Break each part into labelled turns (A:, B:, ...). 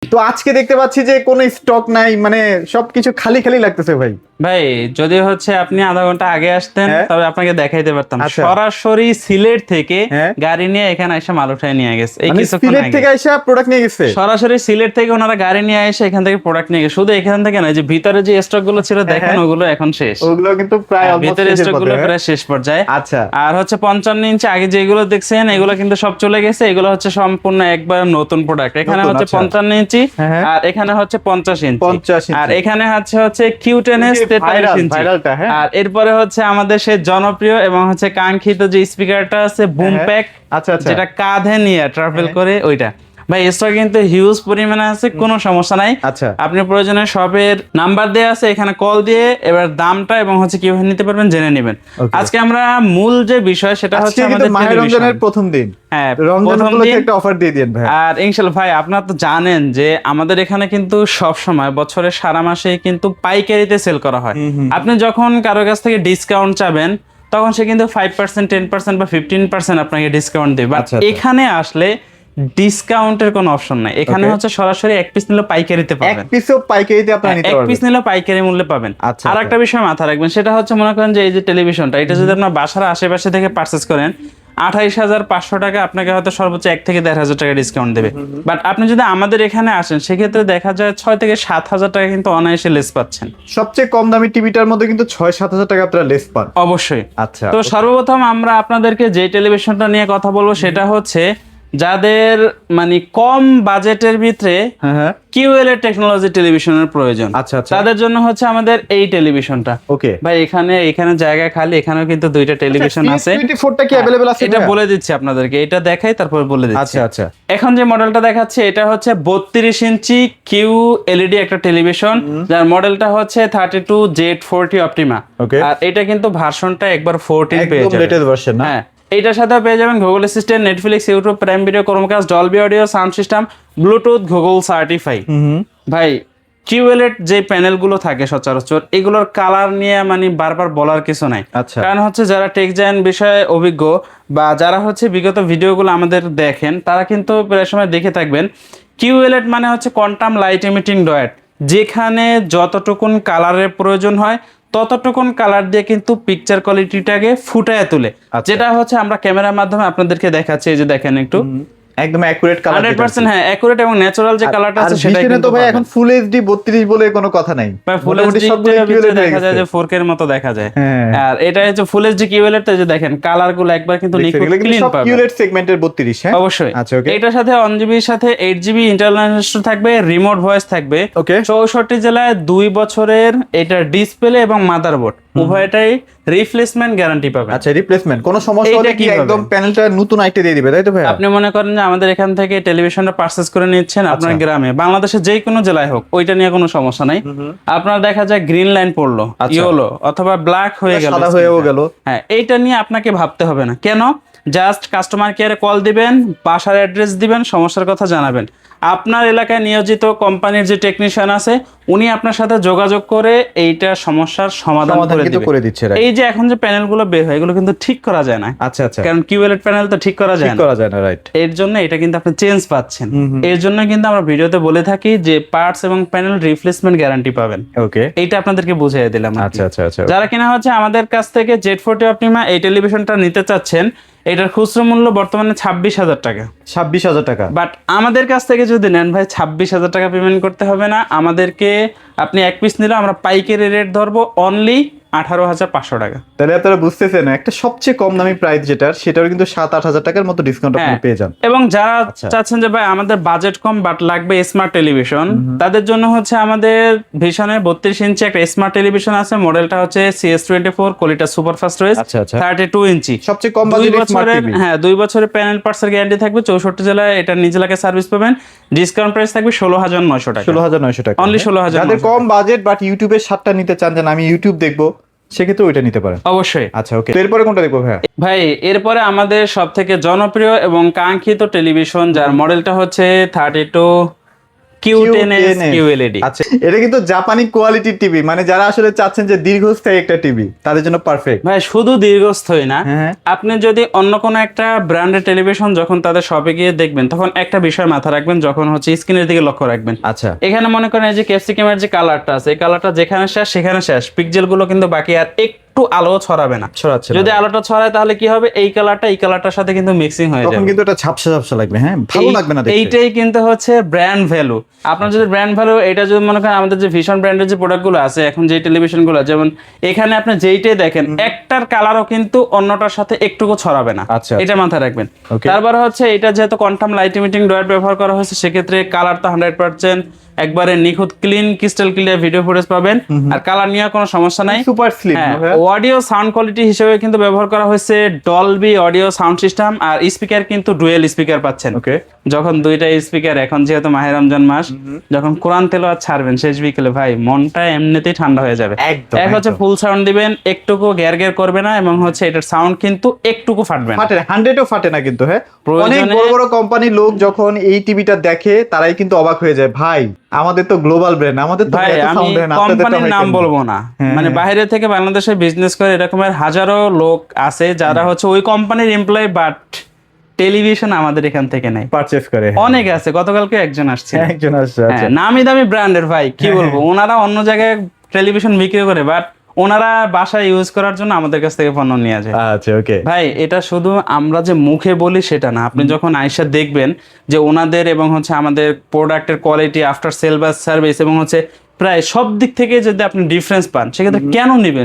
A: তো আজকে দেখতে পাচ্ছি যে কোনো স্টক নাই, মানে সবকিছু খালি খালি লাগতেছে ভাই।
B: ভাই যদি হচ্ছে আপনি আধা ঘন্টা আগে আসতেন
A: হ্যাঁ।
B: তবে আপনাকে দেখাইতে পারতাম।
A: আচ্ছা।
B: সরাসরি সিলেট থেকে
A: হ্যাঁ।
B: গাড়ি নিয়ে এখানে এসে মাল উঠায় নিয়ে গেছে এই
A: মানে
B: কিছুক্ষণ
A: সিলেট
B: আগে।
A: থেকে এসে প্রোডাক্ট নিয়ে গেছে।
B: সরাসরি সিলেট থেকে ওনারা গাড়ি নিয়ে এসে এখান থেকে প্রোডাক্ট নিয়ে গেছে। শুধু এখান থেকে না, যে ভিতরে যে স্টক গুলো ছিল দেখেন
A: হ্যাঁ।
B: ওগুলো এখন শেষ।
A: ওগুলো কিন্তু প্রায় অলমোস্ট
B: ভিতরে
A: শেষের
B: স্টক
A: পথে।
B: গুলো প্রায় শেষ পর্যায়ে।
A: আচ্ছা।
B: আর হচ্ছে 55 ইঞ্চি আগে যেগুলো দেখছেন এগুলো কিন্তু সব চলে গেছে। এগুলো হচ্ছে সম্পূর্ণ একবার নতুন প্রোডাক্ট। এখানে
A: নতুন,
B: হচ্ছে
A: আচ্ছা।
B: 55 ইঞ্চি
A: হ্যাঁ।
B: আর এখানে হচ্ছে 50 ইঞ্চি।
A: 50 ইঞ্চি।
B: আর এখানে হচ্ছে Q10s 43 ইঞ্চি।
A: ভাইরালটা, হ্যাঁ।
B: আর এরপরে হচ্ছে আমাদের সেই জনপ্রিয় এবং হচ্ছে কাঙ্ক্ষিত যে স্পিকারটা আছে বুম
A: হ্যাঁ।
B: প্যাক,
A: আচ্ছা আচ্ছা।
B: যেটা কাঁধে নিয়ে ট্রাভেল
A: হ্যাঁ।
B: করে ওইটা। ভাই স্টক কিন্তু হিউজ পরিমাণে আছে, কোনো সমস্যা নাই।
A: আচ্ছা।
B: আপনি প্রয়োজনে শপের নাম্বার দেওয়া আছে, এখানে কল দিয়ে এবার দামটা এবং হচ্ছে কিভাবে নিতে পারবেন জেনে নেবেন।
A: Okay.
B: আজকে আমরা মূল যে বিষয় সেটা
A: আজকে
B: হচ্ছে
A: কিন্তু
B: আমাদের
A: মাহে রমজানের
B: টেলিভিশন।
A: প্রথম দিন।
B: হ্যাঁ,
A: রমজান
B: প্রথম
A: উপলক্ষে
B: দিন।
A: একটা অফার দিয়ে দিন ভাই।
B: আর ইনশাল্লাহ ভাই আপনারা তো জানেন যে আমাদের এখানে কিন্তু সব সময় বছরের সারা মাসে কিন্তু পাইকারিতে সেল করা হয়। আপনি যখন কারো কাছ থেকে ডিসকাউন্ট চাবেন তখন সে কিন্তু 5%, 10% বা 15% আপনাকে ডিসকাউন্ট দেবে। বাট
A: আচ্ছা, আচ্ছা।
B: এখানে আসলে ডিসকাউন্টের কোনো অপশন নাই। এখানে
A: Okay.
B: হচ্ছে সরাসরি এক পিস নিলে পাইকারিতে
A: এক
B: পাবেন।
A: পিসও পাইকারিতে আপনারা নিতে
B: এক
A: পারবেন।
B: পিস নিলে পাইকারি মূল্যে পাবেন।
A: আচ্ছা,
B: আর
A: আচ্ছা।
B: একটা বিষয় মাথা রাখবেন, সেটা হচ্ছে মনে করেন যে এই যে টেলিভিশনটা, এটা যদি আপনার বাসার আশেপাশে থেকে পারচেস করেন 28,500 টাকা, আপনাকে হয়তো সর্বোচ্চ 1 থেকে 1,500 টাকা ডিসকাউন্ট দেবে। বাট আপনি যদি আমাদের এখানে আসেন সেক্ষেত্রে দেখা যায় 6 থেকে 7,000 টাকা কিন্তু অনায়াসে লেস পাচ্ছেন।
A: সবচেয়ে কম দামি টিভিটার মধ্যে কিন্তু 6-7 হাজার টাকা আপনারা লেস পান।
B: অবশ্যই।
A: আচ্ছা।
B: তো সর্বপ্রথম আমরা আপনাদেরকে যে টেলিভিশনটা নিয়ে কথা বলবো সেটা হচ্ছে যাদের মানে কম বাজেটের ভিতরে
A: হ্যাঁ হ্যাঁ।
B: কিউএলএ টেকনোলজি টেলিভিশনের প্রয়োজন,
A: আচ্ছা, আচ্ছা।
B: তাদের জন্য হচ্ছে আমাদের এই টেলিভিশনটা।
A: ওকে।
B: ভাই এখানে জায়গা খালি, এখানেও কিন্তু দুইটা টেলিভিশন আছে।
A: CS24টা কি अवेलेबल আছে?
B: এটা
A: ভাইয়া?
B: বলে দিচ্ছি আপনাদেরকে, এটা দেখাই তারপর বলে দিচ্ছি।
A: আচ্ছা আচ্ছা।
B: এখন যে মডেলটা দেখাচ্ছে এটা হচ্ছে 32 ইঞ্চি কিউ এলইডি একটা টেলিভিশন, যার মডেলটা হচ্ছে 32Z40 অপটিমা।
A: Okay.
B: আর এটা কিন্তু ভার্সনটা একবার 14 পেয়ে
A: একদম
B: যাবেন।
A: লেটেস্ট ভার্সন না?
B: হ্যাঁ, এইটার সাথে পেয়ে যাবেন Google assistant, Netflix, YouTube, prime video, Chromecast, Dolby audio, sound system, Bluetooth, Google certify. ভাই কিউএলএড যে প্যানেলগুলো থাকে সচরাচর এগুলোর কালার নিয়ে মানে বারবার বলার কিছু নাই।
A: আচ্ছা।
B: কারণ হচ্ছে যারা টেক জায়ান্ট বিষয়ে অভিজ্ঞ বা যারা হচ্ছে বিগত ভিডিওগুলো আমাদের দেখেন তারা কিন্তু প্রায় সময় দেখে থাকবেন কিউএলএড মানে হচ্ছে কোয়ান্টাম লাইট ইমিটিং ডয়েট, যেখানে যতটুকুন কালারের প্রয়োজন হয় ততটুকুন কালার দিয়ে কিন্তু পিকচার কোয়ালিটিটাকে ফুটায় তোলে।
A: আচ্ছা।
B: যেটা হচ্ছে আমরা ক্যামেরার মাধ্যমে আপনাদেরকে দেখাচ্ছি, এই যে দেখেন একটু
A: একদম অ্যাকুরেট কালার।
B: 100% হ্যাঁ অ্যাকুরেট এবং ন্যাচারাল যে কালারটা আছে সেটাই
A: ভিশনে
B: কিন্তু
A: তো ভাই
B: পাবেন।
A: এখন ফুল এইচডি 32 বলে কোনো কথা নাই।
B: ফুল
A: মোটামুটি
B: এইচডি
A: সবগুলো QLED হয়ে
B: দেখা যায়
A: গেছে।
B: যে 4K এর মতো দেখা যায়।
A: হ্যাঁ।
B: আর এটা হচ্ছে ফুল এইচডি কিউএলএড, তো যে দেখেন কালার গুলো একবার কিন্তু
A: দেখছেন,
B: নিখুঁত
A: এগুলো কিন্তু
B: ক্লিন
A: সব
B: পাবেন।
A: QLED সেগমেন্টের 32, হ্যাঁ?
B: অবশ্যই।
A: আচ্ছা, ওকে।
B: এটার সাথে 1GB এর সাথে 8GB ইন্টারন্যাশনাল থাকবে, রিমোট ভয়েস থাকবে।
A: ওকে।
B: 64 জেলায় 2 বছরের এটার ডিসপ্লে এবং মাদারবোর্ড উভয়টাই রিপ্লেসমেন্ট গ্যারান্টি পাবেন।
A: আচ্ছা, রিপ্লেসমেন্ট কোনো সমস্যা
B: এইটা
A: হলে কি
B: কিভাবে?
A: একদম প্যানেলটা নতুন আইটে দিয়ে দিবে, তাই তো ভাই?
B: আপনি মনে করেন যে আমাদের এখান থেকে টেলিভিশনটা পারচেজ করে নিচ্ছেন আপনার
A: আচ্ছা।
B: গ্রামে, বাংলাদেশের যে কোনো জেলায় হোক, ওইটা নিয়ে কোনো সমস্যা নাই। আপনার দেখা যায় গ্রিন লাইন পড়লো,
A: আচ্ছা।
B: ইয়েলো অথবা ব্ল্যাক হয়ে গেল,
A: সাদা হয়েও গেল।
B: হ্যাঁ, এইটা নিয়ে আপনাকে ভাবতে হবে না। কেন? জাস্ট কাস্টমার কেয়ারে কল দিবেন, বাসার অ্যাড্রেস দিবেন, সমস্যার কথা জানাবেন। আপনার এলাকায় নিয়োজিত কোম্পানির যে টেকনিশিয়ান আছে উনি আপনার সাথে যোগাযোগ করে এইটা সমস্যার সমাধান করে
A: কিন্তু
B: দিবে।
A: করে দিচ্ছে, right?
B: এই যে এখন যে প্যানেলগুলো বের হয় এগুলো কিন্তু ঠিক করা যায় না।
A: আচ্ছা আচ্ছা।
B: কারণ কিউএলএড প্যানেল তো ঠিক করা যায়
A: ঠিক
B: না।
A: করা যায় না, রাইট।
B: এর জন্য এটা কিন্তু আপনি চেঞ্জ পাচ্ছেন। এর জন্য কিন্তু আমরা ভিডিওতে বলে থাকি যে পার্টস এবং প্যানেল রিপ্লেসমেন্ট গ্যারান্টি পাবেন।
A: ওকে।
B: এইটা আপনাদেরকে বুঝিয়ে দিলাম আর কি।
A: আচ্ছা আচ্ছা আচ্ছা।
B: যারা কিনা হচ্ছে আমাদের কাছ থেকে Z40 অপটিমা এই টেলিভিশনটা নিতে চাচ্ছেন, এটার খুচরো মূল্য বর্তমানে 26,000 টাকা।
A: 26,000 টাকা।
B: বাট আমাদের কাছ থেকে যদি নেন ভাই 26,000 টাকা পেমেন্ট করতে হবে না আমাদেরকে। আপনি এক পিস নিলে আমরা পাইকারি রেট ধরবো অনলি 18,500 টাকা।
A: তাহলে আপনারা বুঝতেছেন একটা সবচেয়ে কম দামি প্রাইস যেটা, সেটাও কিন্তু 7-8 হাজার টাকার মতো ডিসকাউন্ট আপনি পেয়ে যান।
B: এবং যারা
A: আচ্ছা।
B: চাচ্ছেন যে ভাই আমাদের বাজেট কম বাট লাগবে স্মার্ট টেলিভিশন, তাদের জন্য হচ্ছে আমাদের ভিশনের 32 ইঞ্চি একটা স্মার্ট টেলিভিশন আছে, মডেলটা হচ্ছে CS24 কোয়ালিটা সুপারফাস্ট ওয়েস,
A: আচ্ছা, আচ্ছা।
B: 32 ইঞ্চি
A: সবচেয়ে কম
B: 2
A: বাজেটের স্মার্ট
B: বছরের,
A: টিভি।
B: হ্যাঁ 2 বছরের প্যানেল পার্টসের গ্যারান্টি থাকবে। 64 জেলায় এটা নিজ এলাকায় সার্ভিস পাবেন। ডিসকাউন্ট প্রাইস থাকবে 16,900 টাকা।
A: 16,900 টাকা।
B: Only 16,900
A: যাদের কম বাজেট বাট ইউটিউবের সাতটা নিতে চান যে আমি ইউটিউব দেখবো, সেক্ষেত্রে ওইটা নিতে পারেন।
B: অবশ্যই।
A: আচ্ছা, ওকে। এরপরে কোনটা দেখবো ভাইয়া?
B: ভাই এরপরে আমাদের সব থেকে জনপ্রিয় এবং কাঙ্ক্ষিত টেলিভিশন যার মডেলটা হচ্ছে Q10s QLED।
A: আচ্ছা, এটা কিন্তু জাপানি কোয়ালিটির টিভি, মানে যারা আসলে চাচ্ছেন যে দীর্ঘস্থায়ী একটা টিভি তাদের জন্য পারফেক্ট।
B: ভাই শুধু দীর্ঘস্থায়ী না,
A: হ্যাঁ।
B: আপনি যদি অন্য কোনো একটা ব্র্যান্ডের টেলিভিশন যখন তাদের শপে গিয়ে দেখবেন, তখন একটা বিষয় মাথায় রাখবেন, যখন হচ্ছে স্ক্রিনের দিকে লক্ষ্য রাখবেন।
A: আচ্ছা,
B: এখানে মনে করেন এই যে ক্যাপসিকামের যে কালারটা আছে, এই কালারটা যেখানে শেষ সেখানে শেষ, পিক্সেল গুলো কিন্তু বাকি আর একটু আলো ছড়াবে না।
A: ছড়াচ্ছে
B: যদি আলোটা ছড়ায় তাহলে কি হবে, এই কালারটা এই কালারটার সাথে কিন্তু মিক্সিং হয়ে যাবে,
A: তখন কিন্তু এটা ঝাপসা ঝাপসা লাগবে, হ্যাঁ ভালো লাগবে না দেখতে।
B: এইটাই কিন্তু হচ্ছে ব্র্যান্ড ভ্যালু। আপনার যদি ব্র্যান্ড ভ্যালু, এটা যদি মনে করেন আমাদের যে ভিশন ব্র্যান্ডের যে প্রোডাক্টগুলো আছে এখন, যে টেলিভিশনগুলো, যেমন এখানে আপনি যেইটাই দেখেন একটার কালারও কিন্তু অন্যটার সাথে একটুকু ছড়াবে না।
A: আচ্ছা,
B: এটা মাথায় রাখবেন।
A: Okay.
B: তারপরে হচ্ছে এটা যেহেতু কোয়ান্টাম লাইট ইমিটিং ডয়েট ব্যবহার করা হয়েছে, সেক্ষেত্রে কালার তো 100% একবারে নিখুঁত clean crystal clear video footage পাবেন, আর কালার নিয়ে কোনো সমস্যা নাই।
A: Super slim.
B: Audio sound quality হিসেবে কিন্তু ব্যবহার করা হয়েছে ডলবি অডিও সাউন্ড সিস্টেম, আর স্পিকার কিন্তু ডুয়েল স্পিকার পাচ্ছেন।
A: ওকে,
B: যখন দুইটা স্পিকার, এখন যেহেতু মাহে রমজান মাস, যখন কোরআন তেলাওয়াত ছাড়বেন শেষ বিকেলে, ভাই মনটা এমনিতেই ঠান্ডা হয়ে যাবে।
A: একদম,
B: এক হচ্ছে ফুল সাউন্ড দিবেন, একটুকু গ্যার গ্যার করবে না, এবং হচ্ছে এটার সাউন্ড কিন্তু একটুকু ফাটবে না,
A: ফাটে না, 100ও ফাটে না কিন্তু। হ্যাঁ, অনেক
B: প্রয়োজনে-
A: বড় বড় কোম্পানির লোক যখন এই টিভিটা দেখে তারাই কিন্তু অবাক হয়ে যায়, ভাই আমাদের তো গ্লোবাল ব্র্যান্ড, আমাদের তো
B: ভাই
A: এত
B: আমি
A: সাউন্ড হয় না, আপনাদেরটা
B: কোম্পানির
A: হয়
B: নাম
A: কেন?
B: বলবো না,
A: হ্যাঁ,
B: মানে বাইরে থেকে বাংলাদেশে বিজনেস করে এরকমের হাজারো লোক আছে যারা হচ্ছে ওই কোম্পানির এমপ্লয়ি, বাট টেলিভিশন আমাদের এখান থেকে নেই,
A: পারচেজ করে।
B: অনেক আছে। গতকালকে একজন আসছে,
A: একজন আসছে। আচ্ছা,
B: নামি দামি ব্র্যান্ডের, ভাই কি বলবো, ওনারা অন্য জায়গায় টেলিভিশন বিক্রি করে, বাট ওনারা বাসায় ইউজ করার জন্য আমাদের কাছ থেকে পণ্য নিয়ে যায়।
A: আচ্ছা, ওকে।
B: ভাই এটা শুধু আমরা যে মুখে বলি সেটা না, আপনি যখন আইসা দেখবেন যে ওনাদের এবং হচ্ছে আমাদের প্রোডাক্টের কোয়ালিটি, আফটার সেল বা সার্ভিস, এবং হচ্ছে প্রায় সব দিক থেকে যদি আপনি ডিফারেন্স পান, সেক্ষেত্রে কেন নিবেন?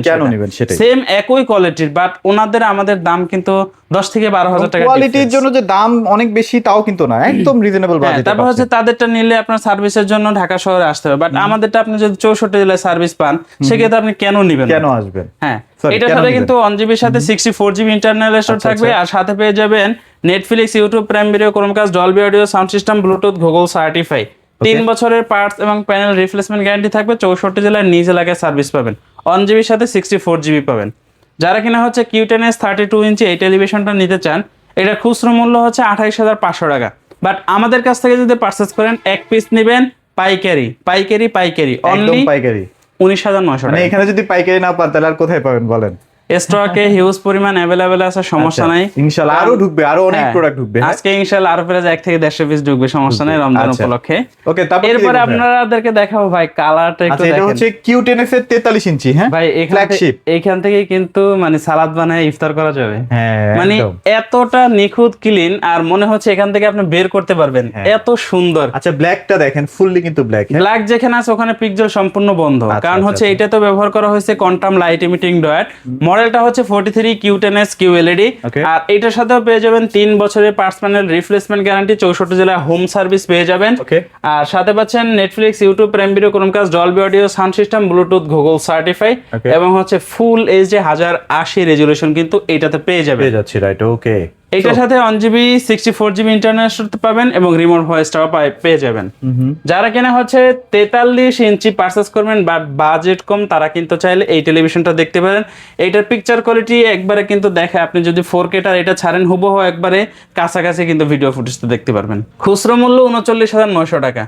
A: সেটাই।
B: সেম একই কোয়ালিটির, বাট ওনাদের আমাদের দাম কিন্তু 10 থেকে 12,000 টাকা
A: কোয়ালিটির জন্য যে দাম অনেক বেশি তাও কিন্তু না, একদম রিজনেবল বাজেটে।
B: তারপর হচ্ছে তাদেরটা নিলে আপনার সার্ভিসের জন্য ঢাকা শহরে আসতে হবে, বাট আমাদেরটা আপনি যদি 64 জেলায় সার্ভিস পান, সেক্ষেত্রে আপনি কেন নিবেন?
A: কেন আসবেন?
B: হ্যাঁ,
A: Sorry,
B: এটার
A: কেন
B: সাথে
A: নিবেন?
B: কিন্তু 1GB সাথে 64GB ইন্টারনাল স্টোর থাকবে, আর সাথে পেয়ে যাবেন Netflix, YouTube, prime video, Chromecast, Dolby audio sound system, Bluetooth, Google certify, 3 বছরের পার্টস এবং প্যানেল রিপ্লেসমেন্ট গ্যারান্টি থাকবে, 64 জেলায় নিজ এলাকায় সার্ভিস পাবেন, 1GB সাথে 64GB পাবেন। যারা কিনা হচ্ছে Q10s 32 ইঞ্চি এই টেলিভিশনটা নিতে চান, এটা খুচরো মূল্য হচ্ছে 28,500 টাকা, বাট আমাদের কাছ থেকে যদি পারচেস করেন এক পিস নেবেন পাইকারি অনলি
A: পাইকারি
B: 19,900
A: মানে
B: টাকা।
A: এখানে যদি পাইকারি না পান তাহলে আর কোথায় পাবেন বলেন?
B: স্টকে হিউজ পরিমাণ अवेलेबल আছে, সমস্যা নাই।
A: ইনশাআল্লাহ আরো ঢুকবে, আরো অনেক প্রোডাক্ট ঢুকবে।
B: আজকে ইনশাআল্লাহ আরো প্রায় 1 থেকে 150 পিস ঢুকবে, সমস্যা নাই, রমজান উপলক্ষে।
A: ওকে, তারপর
B: এরপরে আপনাদেরকে দেখাবো ভাই কালারটা একটু
A: আচ্ছা, এটা
B: দেখেন।
A: হচ্ছে Q10s এর 43 ইঞ্চি। হ্যাঁ
B: ভাই
A: ফ্ল্যাগশিপ।
B: এইখান থেকে কিন্তু মানে সালাদ বানায় ইফতার করা যাবে।
A: হ্যাঁ,
B: মানে
A: একদম।
B: এতটা নিখুঁত ক্লিন, আর মনে হচ্ছে এখান থেকে আপনি বের করতে পারবেন, এত সুন্দর।
A: আচ্ছা, ব্ল্যাকটা দেখেন, ফুললি কিন্তু ব্ল্যাক।
B: ব্ল্যাক যেখানে আছে ওখানে পিক্সেল সম্পূর্ণ বন্ধ, কারণ হচ্ছে এটা তো ব্যবহার করা হয়েছে কোয়ান্টাম লাইট ইমিটিং ডয়েট। মডেলটা হচ্ছে 43 Q10s QLED, আর এটার সাথেও পেয়ে যাবেন 3 বছরের পার্টস প্যানেল রিপ্লেসমেন্ট গ্যারান্টি, 64 জেলায় হোম সার্ভিস পেয়ে যাবেন, আর সাথে পাচ্ছেন Netflix, YouTube, prime video, Chromecast, Dolby audio sound system, Bluetooth, Google certify, এবং হচ্ছে ফুল এইচডি 1080 রেজুলেশন কিন্তু এইটাতে পেয়ে
A: যাচ্ছে, রাইট? ওকে,
B: এটার সাথে 1GB 64GB ইন্টারনেট পাবেন, এবং রিমোট ভয়েসটাও পেয়ে যাবেন। যারা কিনা হচ্ছে 43 ইঞ্চি পারচেস করবেন বা বাজেট কম, তারা কিন্তু চাইলে এই টেলিভিশনটা দেখতে পারেন। এইটার পিকচার কোয়ালিটি একবারে কিন্তু দেখে, আপনি যদি 4K এটা ছাড়েন হুবহু একবারে কাছাকাছি কিন্তু ভিডিও ফুটেজটা দেখতে পারবেন। খুচরো মূল্য 39,900 টাকা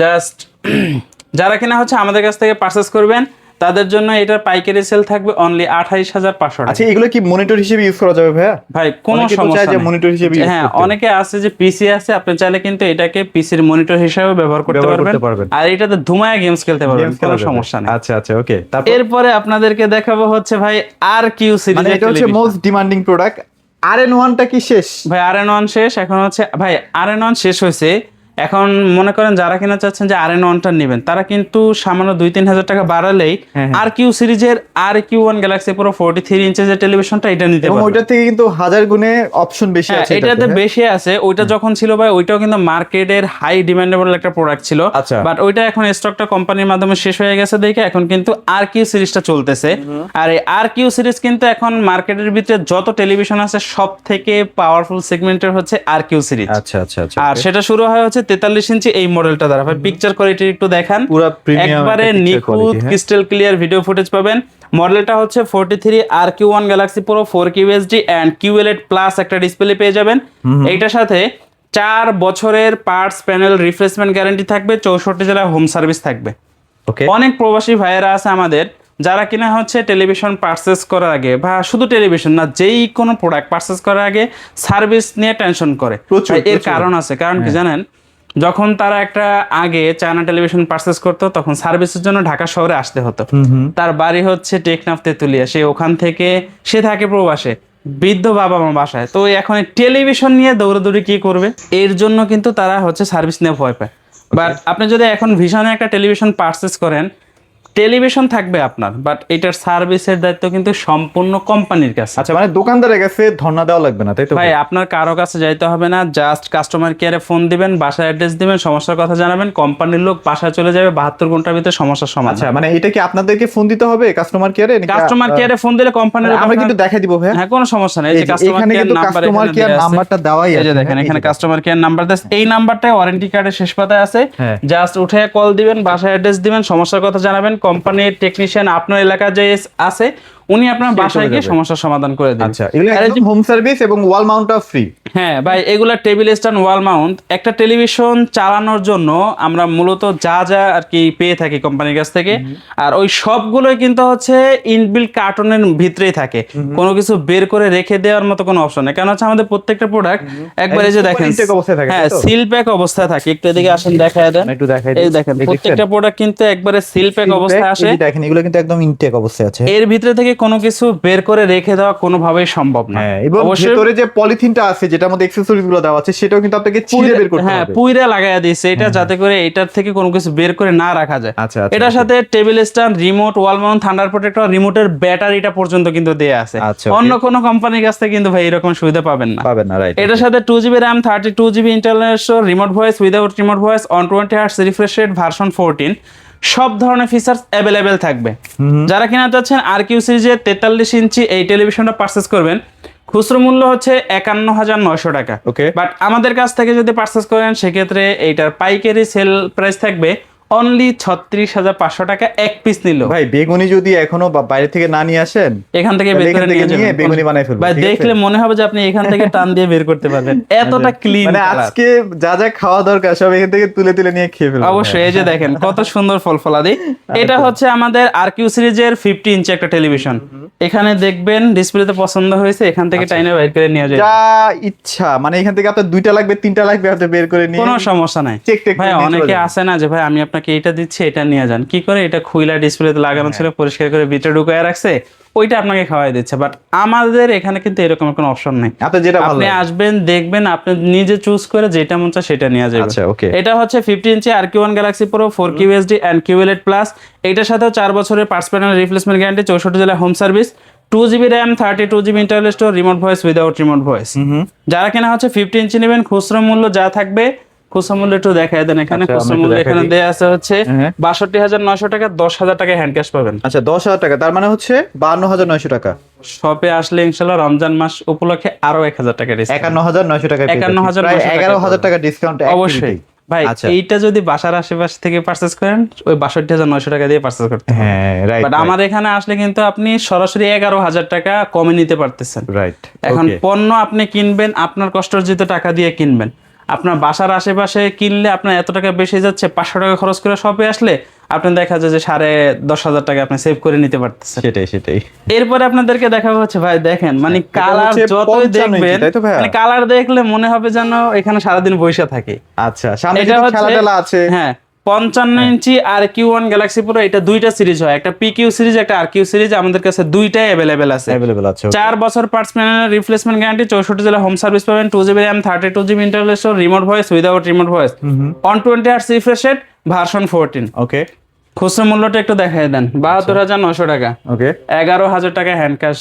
B: জাস্ট। যারা কিনা হচ্ছে আমাদের কাছ থেকে পারচেস করবেন, তাদের জন্য এটার পাইকারি সেল থাকবে অনলি 28,500 টাকা।
A: আচ্ছা, এগুলো কি মনিটর হিসেবে ইউজ করা যাবে ভাইয়া?
B: ভাই কোনো সমস্যা নেই,
A: মনিটর হিসেবে ইউজ
B: হ্যাঁ,
A: করতে।
B: অনেকে আছে যে পিসি আছে, আপনি চাইলে কিন্তু এটাকে পিসির মনিটর হিসেবে ব্যবহার করতে পারবেন, আর এটাতে ধুমায়া গেমস খেলতে পারবেন, কোনো সমস্যা নেই।
A: আচ্ছা, আচ্ছা, ওকে।
B: এরপরে আপনাদেরকে দেখাবো হচ্ছে ভাই RQ সিরিজ,
A: মানে এটা হচ্ছে মোস্ট ডিমান্ডিং প্রোডাক্ট। RN1টা কি শেষ?
B: ভাই RN1 শেষ, এখন হচ্ছে ভাই RN1 শেষ হয়েছে। এখন মনে করেন যারা কিনা চাচ্ছেন যে RN1টা নেবেন, তারা কিন্তু সামান্য 2-3 হাজার টাকা বাড়ালেই RQ সিরিজের RQ1 গ্যালাক্সি পুরো 43 ইঞ্চের যে টেলিভিশনটা এটা নিতে পারবেন।
A: ওইটা থেকে কিন্তু হাজার গুণে অপশন বেশি আছে,
B: এটাতে বেশি আছে। ওইটা যখন ছিল ভাই, ওইটাও কিন্তু মার্কেটের হাই ডিমান্ডেবল একটা প্রোডাক্ট ছিল, বাট ওইটা এখন স্টকটা কোম্পানির মাধ্যমে শেষ হয়ে গেছে দেখে এখন কিন্তু RQ সিরিজটা চলতেছে। আর এই RQ সিরিজ কিন্তু এখন মার্কেটের ভিতরে যত টেলিভিশন আছে সব থেকে পাওয়ারফুল সেগমেন্টের হচ্ছে RQ সিরিজ।
A: আচ্ছা, আচ্ছা, আচ্ছা।
B: আর সেটা শুরু হয় হচ্ছে 43 ইঞ্চি এই মডেলটা দ্বারা। ভাই পিকচার কোয়ালিটি একটু দেখান,
A: পুরো প্রিমিয়াম
B: একবারে নিখুঁত ক্রিস্টাল ক্লিয়ার ভিডিও ফুটেজ পাবেন। মডেলটা হচ্ছে 43 RQ1 গ্যালাক্সি পুরো 4K UHD and QLED plus একটা ডিসপ্লে পেয়ে যাবেন। এইটার সাথে 4 বছরের পার্টস প্যানেল রিপ্লেসমেন্ট গ্যারান্টি থাকবে, 64 জেলায় হোম সার্ভিস থাকবে।
A: ওকে,
B: অনেক প্রবাসী ভাইয়েরা আছে আমাদের যারা কিনা হচ্ছে টেলিভিশন পারচেস করার আগে বা শুধু টেলিভিশন না, যেই কোনো প্রোডাক্ট পারচেস করার আগে সার্ভিস নিয়ে টেনশন করে।
A: প্রচুর,
B: ভাই, এর
A: প্রচুর।
B: কারণ আছে, কারণ কি জানেন, যখন তারা একটা আগে চায়না টেলিভিশন পারচেস করতো তখন সার্ভিসের জন্য ঢাকা শহরে আসতে হতো। তার বাড়ি হচ্ছে টেকনাফ তেতুলিয়া, সে ওখান থেকে সে থাকে প্রবাসে, বৃদ্ধ বাবা মা বাসায়, তো এখন টেলিভিশন নিয়ে দৌড়াদৌড়ি কি করবে, এর জন্য কিন্তু তারা হচ্ছে সার্ভিস নিয়ে ভয় পায়। বাট আপনি যদি এখন ভিশনে একটা টেলিভিশন পারচেস করেন, টেলিভিশন থাকবে আপনার, বাট এটার সার্ভিসের দায়িত্ব কিন্তু সম্পূর্ণ কোম্পানির কাছে।
A: আচ্ছা, মানে দোকানদারের কাছে ধর্ণা দেওয়া লাগবে না, তাই তো
B: ভাই আপনার কারো কাছে যাইতে হবে না, জাস্ট কাস্টমার কেয়ারে ফোন দিবেন, বাসার অ্যাড্রেস দিবেন, সমস্যার কথা জানাবেন, কোম্পানির লোক বাসায় চলে যাবে 72 ঘন্টার ভিতরে সমস্যার সমাধান।
A: আচ্ছা, মানে এটা কি আপনাদেরকে ফোন দিতে হবে কাস্টমার কেয়ারে?
B: কাস্টমার কেয়ারে ফোন দিলে কোম্পানির
A: আমরা কিন্তু দেখাই দিব ভাই।
B: হ্যাঁ, কোনো সমস্যা নেই, এই যে কাস্টমার
A: এখানে
B: কেয়ার
A: কিন্তু
B: নাম্বার,
A: কাস্টমার কেয়ার নাম্বারটা দেওয়াই
B: এই
A: আছে,
B: যে দেখেন এখানে কাস্টমার কেয়ার নাম্বার দেন, এই নাম্বারটায় ওয়ারেন্টি কার্ডের শেষ পাতায় আছে,
A: হ্যাঁ।
B: জাস্ট উঠে কল দিবেন, বাসার অ্যাড্রেস দিবেন, সমস্যার কথা জানাবেন, কোম্পানির টেকনিশিয়ান আপনার এলাকায় যে আছে উনি আপনার বাসায় গিয়ে সমস্যার সমাধান করে দিবেন।
A: আচ্ছা, এগুলো একদম হোম সার্ভিস এবং ওয়াল মাউন্টটা ফ্রি।
B: হ্যাঁ ভাই, এগুলা টেবিল স্ট্যান্ড, ওয়াল মাউন্ট। একটা টেলিভিশন চালানোর জন্য আমরা মূলত যা যা আর কি পেয়ে থাকি কোম্পানির কাছ থেকে, আর ওই সবগুলোই কিন্তু হচ্ছে ইনবিল্ট কার্টনের ভিতরেই থাকে, কোনো কিছু বের করে রেখে দেওয়ার মতো কোনো অপশন নেই, কারণ হচ্ছে আমাদের প্রত্যেকটা প্রোডাক্ট একবারে যে দেখেন হ্যাঁ সিল প্যাক অবস্থায় থাকে। একটু এদিকে আসেন, দেখায় দেন,
A: একটু দেখাই
B: এই দেখেন প্রত্যেকটা প্রোডাক্ট কিন্তু একবারে সিল প্যাক অবস্থায় আসে,
A: দেখেন এগুলো কিন্তু একদম ইনটেক অবস্থায় আছে।
B: এর ভিতরে থেকে কোনো কিছু বের করে রেখে দেওয়া কোনোভাবেই সম্ভব না।
A: হ্যাঁ, এবং ভিতরে যে পলিথিনটা আছে যেটার মধ্যে অ্যাকসেসরিজ গুলো দেওয়া আছে সেটাও কিন্তু আপনাকে ছিঁড়ে বের করতে হবে।
B: হ্যাঁ, পুইরা লাগায়া দিয়েছে এটা যাতে করে এটার থেকে কোনো কিছু বের করে না রাখা যায়।
A: আচ্ছা, আচ্ছা,
B: এটার সাথে table stand, remote, wall mount, thunder protector, রিমোটের ব্যাটারিটা পর্যন্ত কিন্তু দেয়া আছে।
A: আচ্ছা,
B: অন্য কোনো কোম্পানির কাছ থেকে কিন্তু ভাই এরকম সুবিধা পাবেন না।
A: পাবেন না, রাইট।
B: এটার সাথে 2GB RAM, 32GB internal storage, remote voice, without remote voice, on 20 hertz refresh rate, version 14, সব ধরনের ফিচার্স অ্যাভেলেবেল থাকবে। যারা কিনা চাচ্ছেন RQ সিরিজের 43 ইঞ্চি এই টেলিভিশনটা পারচেজ করবেন, খুচরো মূল্য হচ্ছে 51,900 টাকা।
A: ওকে,
B: বাট আমাদের কাছ থেকে যদি পারচেজ করেন সেক্ষেত্রে এইটার পাইকারি সেল প্রাইস থাকবে অনলি 36,500 টাকা এক পিস নিল।
A: ভাই বেগুনি যদি এখনো বাইরে থেকে না নিয়ে আসেন,
B: এখান থেকে বের করে নিয়ে যাবেন,
A: বেগুনি বানাই ফেলবো।
B: ভাই দেখলে মনে হবে যে আপনি এখান থেকে টান দিয়ে বের করতে পারবেন, এতটা ক্লিন।
A: মানে আজকে যা যা খাওয়া দরকার সব এখান থেকে তুলে তুলে নিয়ে খেয়ে ফেলবো।
B: অবশ্যই, এই যে দেখেন কত সুন্দর ফলফলাদি। এটা হচ্ছে আমাদের RQ সিরিজের 50 ইঞ্চি একটা টেলিভিশন। এখানে দেখবেন ডিসপ্লেতে পছন্দ হয়েছে, এখান থেকে টাইনে বের করে নিয়ে যাবেন
A: যা ইচ্ছা, মানে এখান থেকে আপনার 2টা লাগবে 3টা লাগবে আপনি বের করে নিয়ে,
B: কোনো সমস্যা নাই। ভাই অনেকে আছে না যে ভাই আমি আপনাকে এটা দিচ্ছি, এটা নিয়ে যান, কি করে এটা খুইলা ডিসপ্লেতে লাগানো ছিল, পরিষ্কার করে ভিতরে ঢুকায় রাখছে, ওইটা আপনাকে খাওয়াই দিচ্ছে। বাট আমাদের এখানে কিন্তু এরকম কোনো অপশন নাই, আপনি আসবেন দেখবেন, আপনি নিজে চুজ করে যেটা মন চায় সেটা নিয়ে যাবেন।
A: আচ্ছা, ওকে।
B: এটা হচ্ছে 50 ইঞ্চি RQ1 Galaxy Pro 4K UHD and QLED plus. এটার সাথেও 4 বছরের পার্টস প্যানেল রিপ্লেসমেন্ট গ্যারান্টি, 64 জেলায় home service, 2GB RAM, 32GB internal storage, remote voice, without remote voice. যারা কিনা হচ্ছে 50 ইঞ্চি নেবেন, খুচরা মূল্য যা থাকবে, খুচরা মূল্য একটু দেখায় দেন। এখানে খুচরা মূল্য এখানে দেয়া আছে হচ্ছে 62,900 টাকা, 10,000 টাকা হ্যান্ড ক্যাশ পাবেন।
A: আচ্ছা, 10,000 টাকা, তার মানে হচ্ছে 52,900 টাকা।
B: শপে আসলে ইনশাআল্লাহ রমজান মাস উপলক্ষে আরো 1,000 টাকা ডিসকাউন্ট,
A: 51,900 টাকা,
B: 51,900
A: টাকা ডিসকাউন্ট
B: অবশ্যই। ভাই এইটা যদি বাসার আশেপাশে থেকে পারচেজ করেন ওই 62,900 টাকা দিয়ে পারচেজ করতে হবে।
A: হ্যাঁ, রাইট।
B: বাট আমার এখানে আসলে কিন্তু আপনি সরাসরি 11,000 টাকা কমে নিতে পারতেছেন।
A: রাইট।
B: এখন পণ্য আপনি কিনবেন, আপনার কষ্টার্জিত টাকা দিয়ে কিনবেন, আপনার বাসার আশেপাশে কিনলে আপনার এত টাকা বেশি যাচ্ছে, 500 টাকা খরচ করে শপে আসলে আপনি দেখা যায় যে 10,500 টাকা আপনি সেভ করে নিতে পারতেছেন।
A: সেটাই।
B: এরপরে আপনাদেরকে দেখাবো হচ্ছে ভাই দেখেন, মানে কালার যতই দেখবেন, মানে কালার দেখলে মনে হবে যেন এখানে সারাদিন বৈশা থাকে।
A: আচ্ছা, সামনে এটা খেলাধুলা আছে।
B: হ্যাঁ, 55 ইঞ্চি RQ1 Galaxy Pro, এটা দুইটা সিরিজ হয়, একটা PQ সিরিজ, একটা RQ সিরিজ। আমাদের কাছে দুইটাই অ্যাভেলেবেল আছে। 4 বছর পার্টস প্যানেল রিপ্লেসমেন্ট গ্যারান্টি, 64 জেলা হোম সার্ভিস পাবেন, 2GB RAM, 32GB internal storage, remote voice, without remote voice, on 20 hertz refresh rate, version 14।
A: ওকে,
B: খুচরা মূল্যটা একটু দেখাই দেন, 72,900 টাকা।
A: ওকে,
B: 11,000 টাকা হ্যান্ড ক্যাশ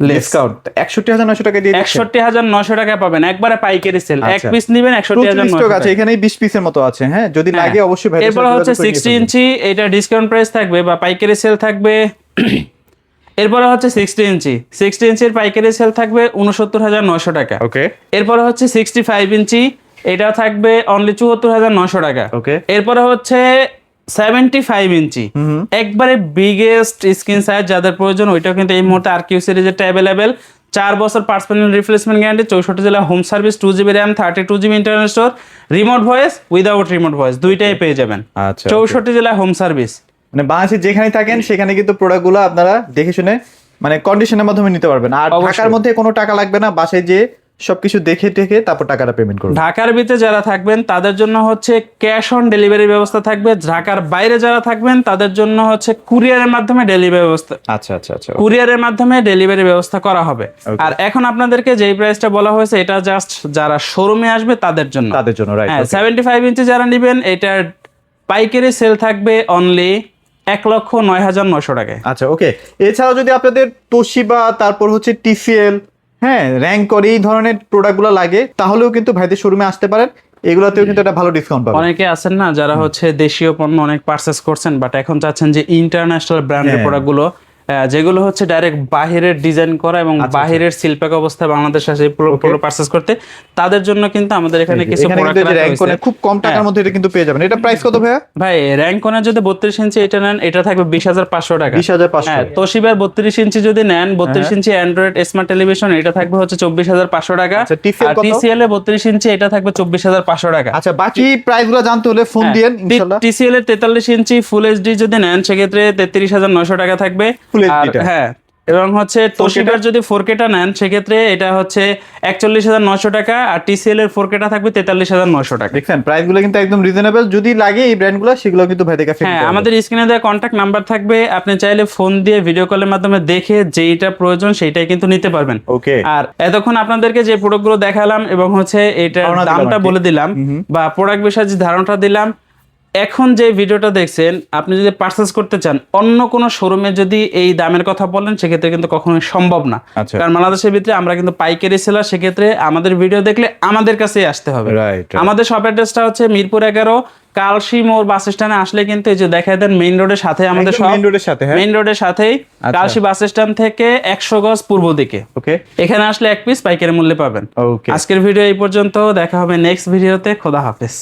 A: ডিসকাউন্ট, 61,900 টাকা দিয়ে
B: 61,900 টাকা পাবেন একবারে পাইকারি সেল। এক পিস নেবেন 61,900
A: টাকা আছে, এখানে 20 পিসের মতো আছে। হ্যাঁ, যদি লাগে অবশ্যই ভাই।
B: এরপর হচ্ছে 60 ইঞ্চি, এটা ডিসকাউন্ট প্রাইস থাকবে বা পাইকারি সেল থাকবে। এরপরে হচ্ছে 60 ইঞ্চির পাইকারি সেল থাকবে 69,900 টাকা।
A: ওকে,
B: এরপরে হচ্ছে 65 ইঞ্চি, এটা থাকবে অনলি 74,900 টাকা।
A: ওকে,
B: এরপরে হচ্ছে 75 ইঞ্চি, একবারে বিগেস্ট স্ক্রিন সাইজ যাদের প্রয়োজন, ওইটাও কিন্তু এই মুহূর্তে RQ সিরিজেরটা অ্যাভেলেবেল, 4 বছর পার্টস প্যানেল রিপ্লেসমেন্ট গ্যারান্টি, 64 জেলা home service, 2GB RAM, 32GB internal store, remote voice without remote voice দুইটাই পেয়ে যাবেন।
A: আচ্ছা
B: 64 জেলা হোম সার্ভিস।
A: মানে বাংলাদেশে যেখানে থাকেন সেখানে কিন্তু প্রোডাক্টগুলো আপনারা দেখে শুনে মানে কন্ডিশনের মাধ্যমে নিতে পারবেন। আর
B: অবশ্যই।
A: ঢাকার মধ্যে কোনো টাকা লাগবে না, বাসায় যে সবকিছু দেখে টেকে তারপর টাকাটা পেমেন্ট করবেন।
B: ঢাকার ভিতরে যারা থাকবেন তাদের জন্য হচ্ছে ক্যাশ অন ডেলিভারি ব্যবস্থা থাকবে, ঢাকার বাইরে যারা থাকবেন তাদের জন্য হচ্ছে কুরিয়ারের মাধ্যমে ডেলিভারি ব্যবস্থা,
A: আচ্ছা আচ্ছা আচ্ছা
B: কুরিয়ারের মাধ্যমে ডেলিভারি ব্যবস্থা করা হবে। আর এখন আপনাদেরকে যেই প্রাইসটা বলা হয়েছে এটা জাস্ট যারা শোরুমে আসবে তাদের জন্য,
A: তাদের জন্য রাইট।
B: হ্যাঁ 75 ইঞ্চি যারা নেবেন এটার পাইকারি সেল থাকবে অনলি 1,09,900 টাকায়।
A: আচ্ছা ওকে। এছাড়াও যদি আপনাদের তোশিবা তারপর হচ্ছে টিসিএল, হ্যাঁ র্যাঙ্কর এই ধরনের প্রোডাক্টগুলো লাগে তাহলেও কিন্তু ভাইদের শোরুমে আসতে পারেন, এগুলাতেও কিন্তু একটা ভালো ডিসকাউন্ট পাবেন।
B: অনেকে আছেন না যারা হচ্ছে দেশীয় পণ্য অনেক পারচেস করছেন বাট এখন চাচ্ছেন যে ইন্টারন্যাশনাল ব্র্যান্ডের
A: হ্যাঁ।
B: প্রোডাক্টগুলো যেগুলো হচ্ছে ডাইরেক্ট বাহিরের ডিজাইন করা এবং বাহিরের সিলপ্যাক অবস্থায় বাংলাদেশে আসে পুরো পারচেস করতে, তাদের জন্য কিন্তু আমাদের এখানে কিছু
A: এখানে
B: প্রোডাক্ট
A: কিন্তু র্যাঙ্কনে খুব কম টাকার মধ্যে এটা কিন্তু পেয়ে যাবেন। এটা প্রাইস কত ভাইয়া?
B: ভাই র্যাঙ্কনের যদি 32 ইঞ্চি এটা নেন এটা থাকবে 20,500 টাকা।
A: 20,500।
B: হ্যাঁ তোশিবার 32 ইঞ্চি যদি নেন 32 ইঞ্চি অ্যান্ড্রয়েড স্মার্ট টেলিভিশন এটা থাকবে হচ্ছে 24,500 টাকা।
A: আচ্ছা, TCL
B: আর
A: কত?
B: TCL এ 32 ইঞ্চি এটা থাকবে 24,500 টাকা।
A: আচ্ছা বাকি প্রাইসগুলো জানতে হলে ফোন দিয়েন ইনশাআল্লাহ।
B: TCL এর 43 ইঞ্চি ফুল এইচডি যদি নেন সেক্ষেত্রে 33,900 টাকা থাকবে।
A: Full
B: আর
A: HD টা।
B: হ্যাঁ এবং হচ্ছে তোশিবার যদি 4K টা নেন সেক্ষেত্রে এটা হচ্ছে 41,900 টাকা, আর TCL এর 4K টা থাকবে 43,900 টাকা।
A: দেখছেন প্রাইসগুলো কিন্তু একদম রিজনেবল। যদি লাগে এই ব্র্যান্ডগুলো সেগুলো কিন্তু ভাইদের কাছে
B: হ্যাঁ আমাদের স্ক্রিনে দেওয়া কন্ট্যাক্ট নাম্বার থাকবে, আপনি চাইলে ফোন দিয়ে ভিডিও কলের মাধ্যমে দেখে যেইটা প্রয়োজন সেইটাই কিন্তু নিতে পারবেন।
A: ওকে।
B: আর এতক্ষণ আপনাদেরকে যে প্রোডাক্টগুলো দেখালাম এবং হচ্ছে এটার
A: ধারণা দিলাম
B: দামটা
A: আর কি।
B: বলে দিলাম বা প্রোডাক্ট বিষয়ে যে ধারণাটা দিলাম, এখন যে ভিডিওটা দেখছেন আপনি যদি পারচেস করতে চান অন্য কোনো শোরুমে যদি এই দামের কথা বলেন সেক্ষেত্রে কিন্তু কখনোই সম্ভব না।
A: আচ্ছা।
B: কারণ বাংলাদেশের ভিতরে আমরা কিন্তু পাইকারি সেলার, সেক্ষেত্রে আমাদের ভিডিও দেখলে আমাদের কাছেই আসতে হবে।
A: রাইট।
B: আমাদের শপ অ্যাড্রেসটা হচ্ছে মিরপুর 11 কালশি মোড় বাস স্ট্যান্ডে আসলে কিন্তু এই যে দেখায় দেন মেইন রোডের সাথে আমাদের শপ,
A: মেইন রোডের সাথে। হ্যাঁ
B: মেইন রোডের সাথেই
A: আচ্ছা।
B: কালশি বাস স্ট্যান্ড থেকে 100 গজ পূর্ব দিকে।
A: ওকে
B: এখানে আসলে এক পিস পাইকারি মূল্যে পাবেন।
A: ওকে।
B: আজকের ভিডিও এই পর্যন্ত, দেখা হবে নেক্সট ভিডিওতে। খোদা হাফেজ।